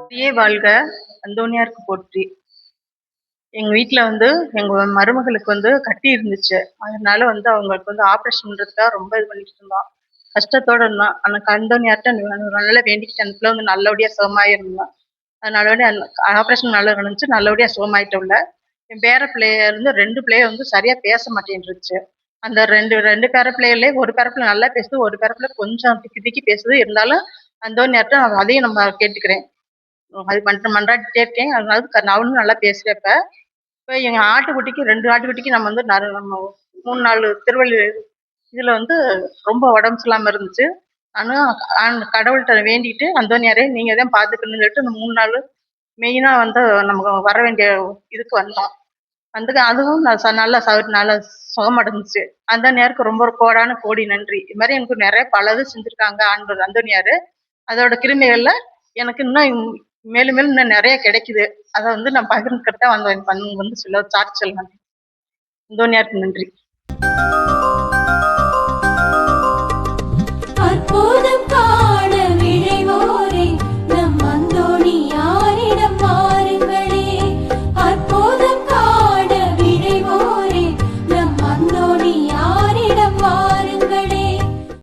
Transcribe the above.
அப்படியே வாழ்க அந்தோணியாருக்கு போற்றி. எங்க வீட்ல வந்து எங்க மருமகளுக்கு வந்து கட்டி இருந்துச்சு. அதனால வந்து அவங்களுக்கு வந்து ஆப்ரேஷன் பண்றதுக்காக ரொம்ப இது பண்ணிட்டு இருந்தோம். கஷ்டத்தோட இருந்தோம். ஆனா அந்தோணியார்ட்ட நல்லா வேண்டிக்கிட்டு அந்த பிள்ளை வந்து நல்லபடியா சுகமாயிருந்தோம். அதனால ஆப்ரேஷன் நல்லா நடந்துச்சு. நல்லபடியா சுகமாயிட்டோம்ல. என் பேர பிள்ளைய இருந்து 2 பிள்ளைக வந்து சரியா பேச மாட்டேன்ருச்சு. அந்த 2 பேர பிள்ளைகள்லயே ஒரு பேர பிள்ளை நல்லா பேசுது. ஒரு பேர பிள்ளை கொஞ்சம் திக்கி திக்கி பேசுது. இருந்தாலும் அந்தோணியார்ட்ட அதையும் நம்ம கேட்டுக்கிறேன். அது மன்றாடிட்டே இருக்கேன். அதனால அவனும் நல்லா பேசுறேன் இப்ப. இப்ப எங்க ஆட்டுக்குட்டிக்கு 2 ஆட்டுக்குட்டிக்கு நம்ம வந்து நம்ம 3, 4 இதுல வந்து ரொம்ப உடம்பு சரியில்லாம இருந்துச்சு. ஆனா கடவுள்ட்ட வேண்டிட்டு அந்தோணியாரே நீங்க தான் பாத்துக்கணும்னு சொல்லிட்டு இந்த 3 நாள் மெயினா வந்து நமக்கு வர வேண்டிய இதுக்கு வந்தோம். வந்து அதுவும் நல்லா சுகமடைஞ்சுச்சு. அந்தோணியாருக்கு ரொம்ப ஒரு கோடான கோடி நன்றி. இது மாதிரி எனக்கு நிறைய பல இது செஞ்சிருக்காங்க ஆண்டவர் அந்தோணியாரு. அதோட கிருமைகள்ல எனக்கு இன்னும் மேலும் மேலும் இன்னும் நிறைய கிடைக்குது. அத வந்து நான் பகிர்ந்துக்கிறத வந்து வந்து சொல்ல சாட்சி சொல்லணும். அந்தோணியாருக்கு நன்றி.